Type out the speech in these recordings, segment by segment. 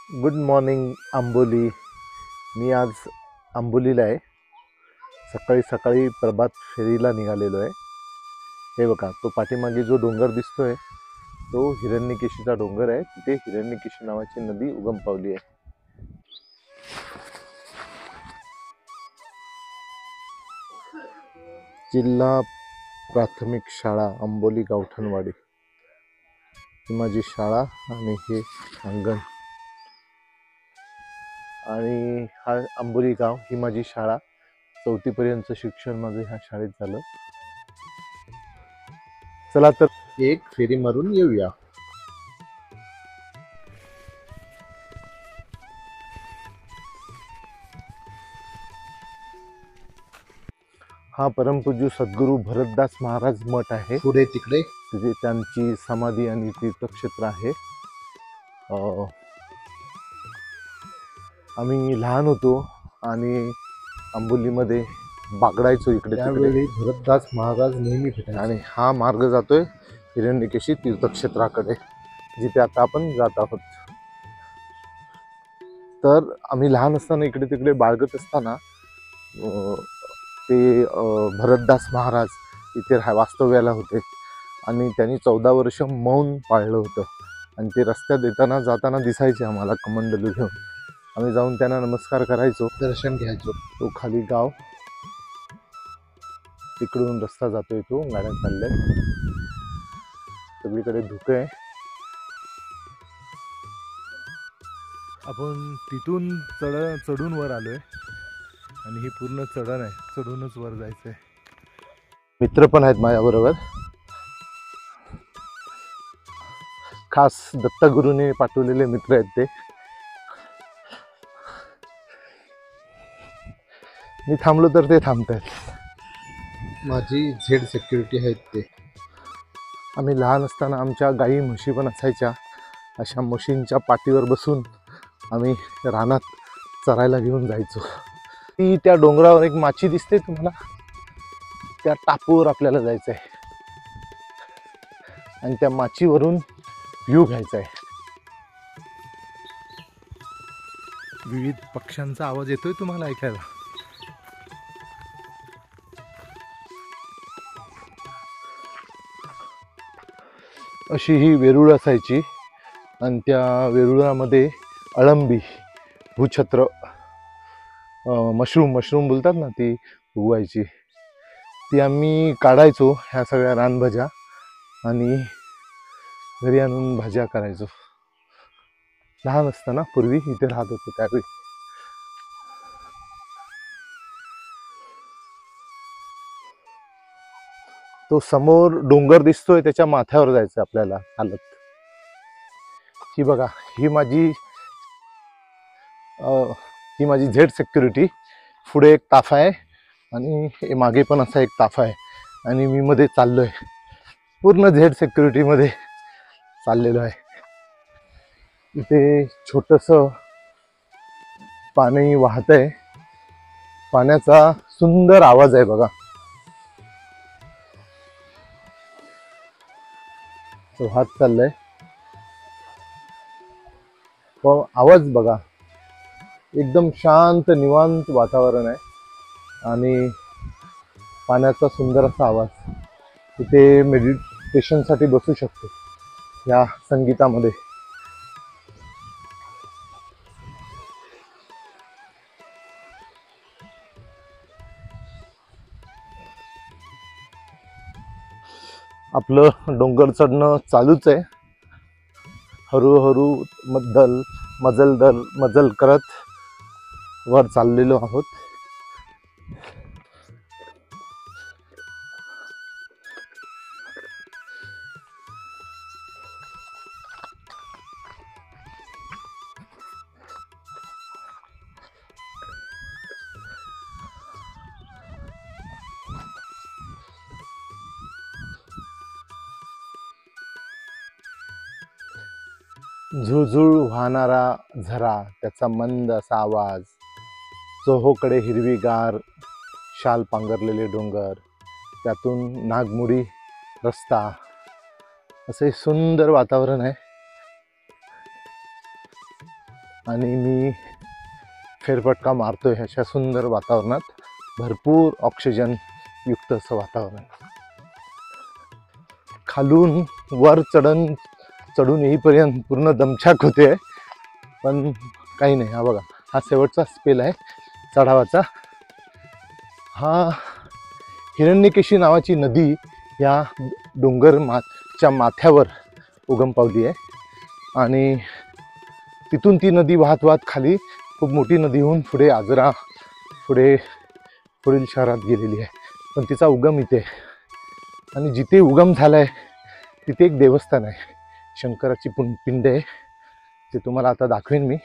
Good morning Amboli. मी आज आंबोलीला आहे. सकाळी सकाळी प्रभात फेरीला निघालेलो आहे. हे बघा, तो पाठीमागे जो डोंगर दिसतोय तो हिरण्यकेशीचा डोंगर आहे. तिथे हिरण्यकेशी नावाची नदी उगम पावली आहे. जिल्हा प्राथमिक शाळा आंबोली गावठणवाडी ही माझी शाळा आणि हे अंगण आणि हा आंबोली गाव ही माझी शाळा. 4थी पर्यंत शिक्षण माझं ह्या शाळेत झालं. चला तर एक फेरी मारून येऊया. हा परमपूज्य सद्गुरू भरतदास महाराज मठ आहे. पुढे तिकडे तिथे त्यांची समाधी आणि तीर्थक्षेत्र आहे. आम्ही लहान होतो आणि आंबोलीमध्ये बागडायचो इकडे तिकडे. त्यावेळी भरतदास महाराज नेहमी भेटायचे. आणि हा मार्ग जातोय हिरण्यकेशी तीर्थक्षेत्राकडे, जिथे आता आपण जात आहोत. तर आम्ही लहान असताना इकडे तिकडे बाळगत असताना ते भरतदास महाराज इथे वास्तव्याला होते आणि त्यांनी 14 वर्ष मौन पाळलं होतं. आणि ते रस्त्यात येताना जाताना दिसायचे आम्हाला कमंडलू घेऊन. आम्ही जाऊन त्यांना नमस्कार करायचो, दर्शन घ्यायचो. तो खाली गाव, तिकडून रस्ता जातोय, तो गाड्या चालल्यात, सगळीकडे धुकं आहे. आपण तिथून चढून वर आलोय आणि ही पूर्ण चढण आहे. चढूनच वर जायचंय. मित्र पण आहेत माझ्याबरोबर. खास दत्तगुरूने पाठवलेले मित्र आहेत ते. मी थांबलो तर ते थांबतात. माझी झेड सिक्युरिटी आहेत ते. आम्ही लहान असताना आमच्या गाई म्हशी पण असायच्या. अशा म्हशींच्या पाठीवर बसून आम्ही रानात चरायला घेऊन जायचो. ती त्या डोंगरावर एक माची दिसते तुम्हाला, त्या टापूवर आपल्याला जायचं आहे आणि त्या माचीवरून व्ह्यू घ्यायचा आहे. विविध पक्ष्यांचा आवाज येतोय तुम्हाला ऐकायला. अशी ही वेरूळ असायची आणि त्या वेरुळामध्ये अळंबी, भूछत्र, मशरूम बोलतात ना, ती उगवायची. ती आम्ही काढायचो ह्या सगळ्या रानभाज्या आणि घरी आणून भाज्या करायचो. लहान असताना पूर्वी इथे राहत होतो त्यावेळी. तो समोर डोंगर दिसतोय त्याच्या माथ्यावर जायचं आपल्याला चालत. ही बघा, ही माझी झेड सिक्युरिटी. पुढे एक ताफा आहे आणि मागे पण असा एक ताफा आहे आणि मी मध्ये चाललोय. पूर्ण झेड सिक्युरिटीमध्ये चाललेलो आहे. इथे छोटंसं पाणी वाहतंय. पाण्याचा सुंदर आवाज आहे बघा. तो हात चाललाय, आवाज बघा. एकदम शांत निवांत वातावरण आहे आणि पाण्याचा सुंदर असा आवाज. तिथे मेडिटेशनसाठी बसू शकतो या संगीतामध्ये. आपलं डोंगर चढणं चालूच आहे. हळूहळू मजल करत वर चाललेलो आहोत. झुळझुळ वाहणारा झरा, त्याचा मंद असा आवाज, चोहोकडे हिरवीगार शाल पांघरलेले डोंगर, त्यातून नागमोडी रस्ता, असे सुंदर वातावरण आहे. आणि मी फेरफटका मारतोय अशा सुंदर वातावरणात. भरपूर ऑक्सिजन युक्त असं वातावरण. खालून वर चढून येईपर्यंत पूर्ण दमछाक होते, पण काही नाही. हा बघा, हा शेवटचा स्पेल आहे चढावाचा. हा हिरण्यकेशी नावाची नदी या डोंगरच्या माथ्यावर उगम पावली आहे आणि तिथून ती नदी वाहत वाहत खाली खूप मोठी नदी होऊन पुढे आजरा, पुढील शहरात गेलेली आहे. पण तिचा उगम इथे आहे. आणि जिथे उगम झाला आहे तिथे एक देवस्थान आहे, शंकराची पिंड आहे. ते तुम्हाला आता दाखवेन मी.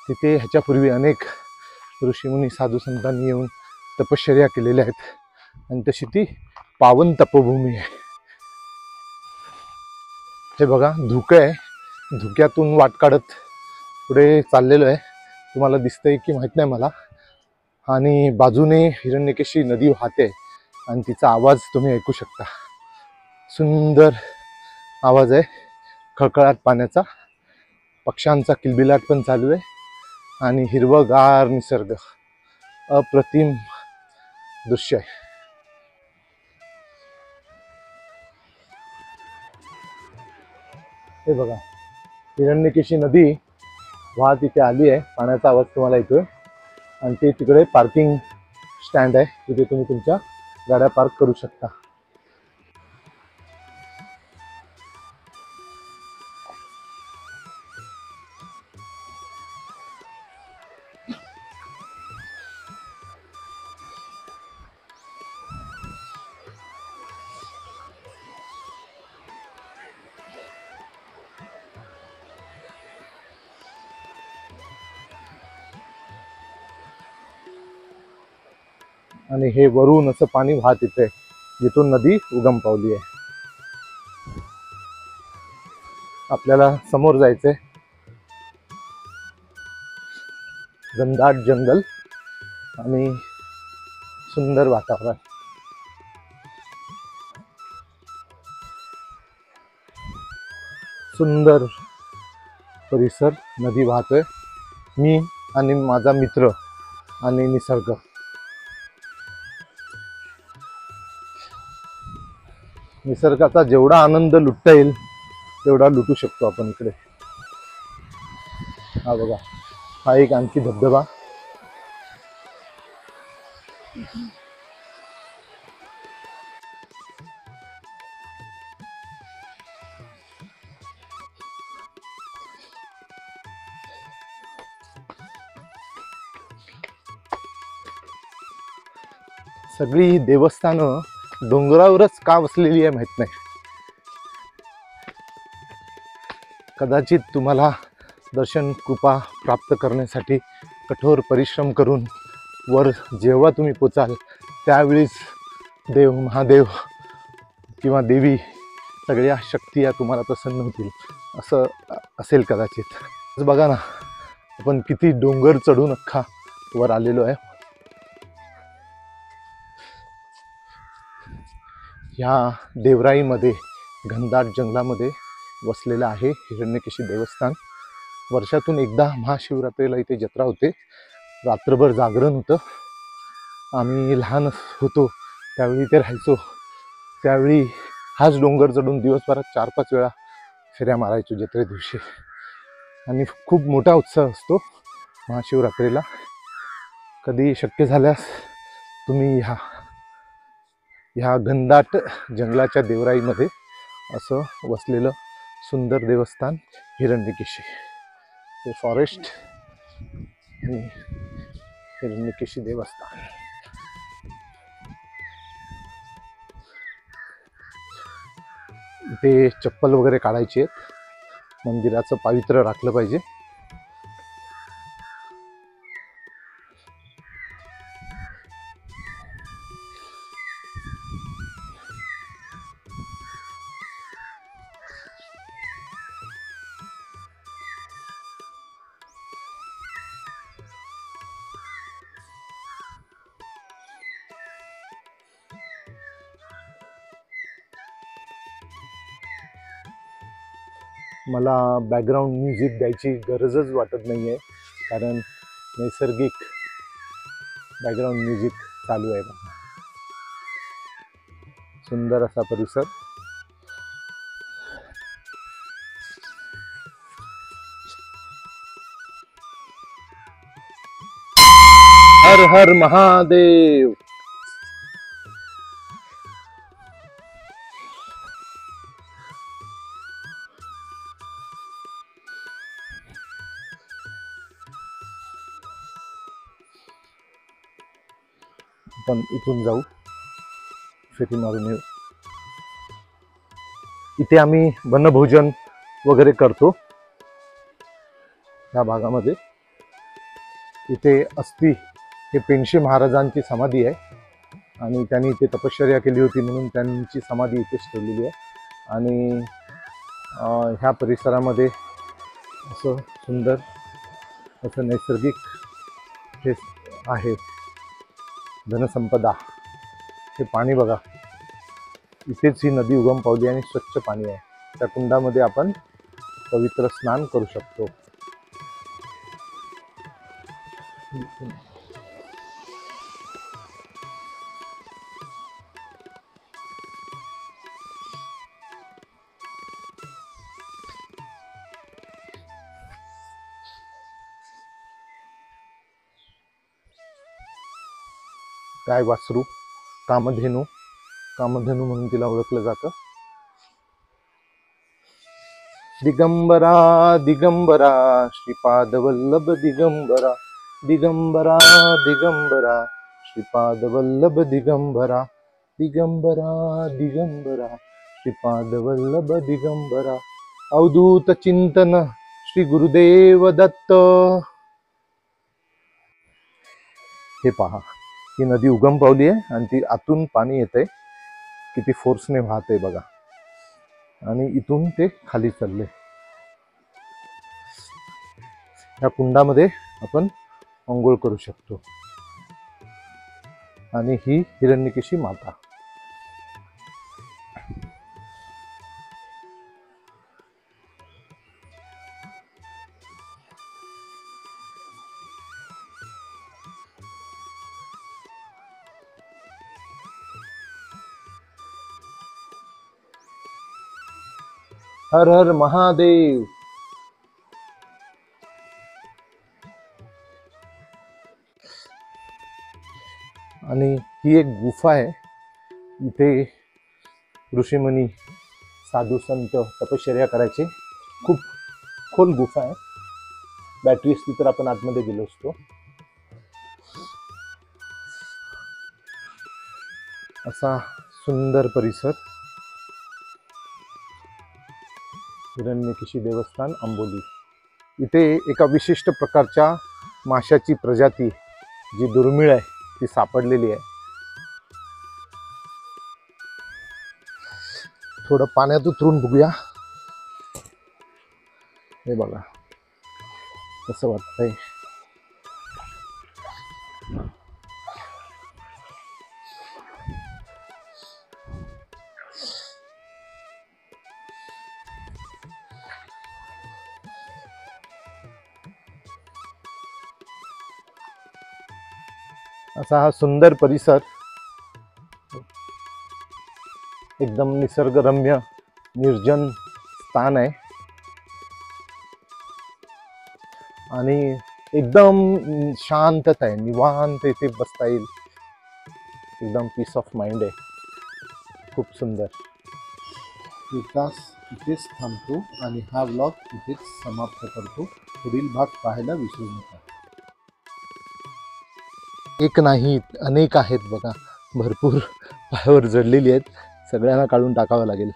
तिथे ह्याच्यापूर्वी अनेक ऋषीमुनी साधू संतांनी येऊन तपश्चर्या केलेल्या आहेत आणि तशी ती पावन तपोभूमी आहे. हे बघा, धुकं आहे. धुक्यातून वाट काढत पुढे चाललेलो आहे. तुम्हाला दिसतंय की माहीत नाही मला. आणि बाजूने हिरण्यकेशी नदी वाहते आणि तिचा आवाज तुम्ही ऐकू शकता. सुंदर आवाज आहे, खळखळाट पाण्याचा. पक्ष्यांचा किलबिलाट पण चालू आहे आणि हिरवगार निसर्ग. अप्रतिम दृश्य आहे. हे बघा, हिरण्यकेशी नदी वाहत इथे आली आहे. पाण्याचा आवाज तुम्हाला येतोय आणि ते तिकडे पार्किंग स्टँड आहे, तिथे तुम्ही तुमच्या गाड्या पार्क करू शकता. आणि हे वरून असं पाणी वाहत येते जिथून नदी उगम पावली आहे. आपल्याला समोर जायचंय. घनदाट जंगल आणि सुंदर वातावरण. सुंदर परिसर. नदी वाहतोय, मी आणि माझा मित्र आणि निसर्ग. निसर्गाचा जेवढा आनंद लुटता येईल तेवढा लुटू शकतो आपण इकडे. हा बघा, हा एक आणखी धबधबा. सगळी देवस्थानं डोंगरावरच का वसलेली आहे माहित नाही. कदाचित तुम्हाला दर्शन कृपा प्राप्त करण्यासाठी कठोर परिश्रम करून वर जेव्हा तुम्ही पोचाल त्यावेळीच देव, महादेव किंवा देवी, सगळ्या शक्ती या तुम्हाला प्रसन्न होतील असं असेल कदाचित. बघा ना, आपण किती डोंगर चढून अख्खा वर आलेलो आहे. ह्या देवराईमध्ये, घनदाट जंगलामध्ये वसलेलं आहे हिरण्यकेशी देवस्थान. वर्षातून एकदा महाशिवरात्रीला इथे जत्रा होते. रात्रभर जागरण होतं. आम्ही लहान होतो त्यावेळी इथे राहायचो. त्यावेळी हाच डोंगर चढून दिवसभरात 4-5 वेळा फेऱ्या मारायचो जत्रे दिवशी. आणि खूप मोठा उत्सव असतो महाशिवरात्रीला. कधी शक्य झाल्यास तुम्ही ह्या घनदाट जंगलाच्या देवराईमध्ये असं वसलेलं सुंदर देवस्थान हिरण्यकेशी, हे फॉरेस्ट आणि हिरण्यकेशी देवस्थान. इथे चप्पल वगैरे काढायची आहेत. मंदिराचं पावित्र्य राखलं पाहिजे. मला बॅकग्राऊंड म्युझिक द्यायची गरजच वाटत नाही आहे, कारण नैसर्गिक बॅकग्राऊंड म्युझिक चालू आहे बघा. सुंदर असा परिसर. हर हर महादेव. आपण इथून जाऊ, फेरी मारून येऊ. इथे आम्ही वनभोजन वगैरे करतो या भागामध्ये. इथे अस्थी हे पेनशे महाराजांची समाधी आहे आणि त्यांनी इथे तपश्चर्या केली होती म्हणून त्यांची समाधी इथेच ठेवलेली आहे. आणि ह्या परिसरामध्ये असं सुंदर असं नैसर्गिक हे आहे, धनसंपदा. हे पाणी बघा, इथेच ही नदी उगम पावली आणि स्वच्छ पाणी आहे. त्या कुंडामध्ये आपण पवित्र स्नान करू शकतो. गाय वासरू, कामधेनू म्हणून तिला ओळखलं जातं. दिगंबरा दिगंबरा श्रीपाद वल्लभ दिगंबरा, दिगंबरा दिगंबरा श्रीपाद वल्लभ दिगंबरा, दिगंबरा दिगंबरा श्रीपाद वल्लभ दिगंबरा. अवधूत चिंतन श्री गुरुदेव दत्त. हे पहा, ही नदी उगम पावली आहे आणि ती आतून पाणी येते, किती फोर्सने वाहते बघा. आणि इथून ते खाली चालले. या कुंडामध्ये आपण अंघोळ करू शकतो. आणि ही हिरण्यकेशी माता. हर हर महादेव. आणि ही एक गुफा आहे. इथे ऋषीमुनी, साधू संत तपश्चर्या करायचे. खूप खोल गुफा आहे. बॅटरी असती तर आपण आतमध्ये गेलो असतो. असा सुंदर परिसर. हिरण्यकेशी देवस्थान, आंबोली. इथे एका विशिष्ट प्रकारच्या माशाची प्रजाती जी दुर्मिळ आहे ती सापडलेली आहे. थोडं पाण्यात उतरून बघूया. हे बघा कसं वाटतंय. असा हा सुंदर परिसर, एकदम निसर्गरम्य निर्जन स्थान आहे आणि एकदम शांतता आहे. निवांत इथे बसता येईल. एकदम पीस ऑफ माइंड आहे. खूप सुंदर. एक तास इथेच थांबतो आणि हा व्लॉग इथेच समाप्त करतो. पुढील भाग पाहायला विसरू नका. एक नाही, अनेक आहेत बघा. भरपूर पायावर जडलेली आहेत. सगळ्यांना काढून टाकावं लागेल.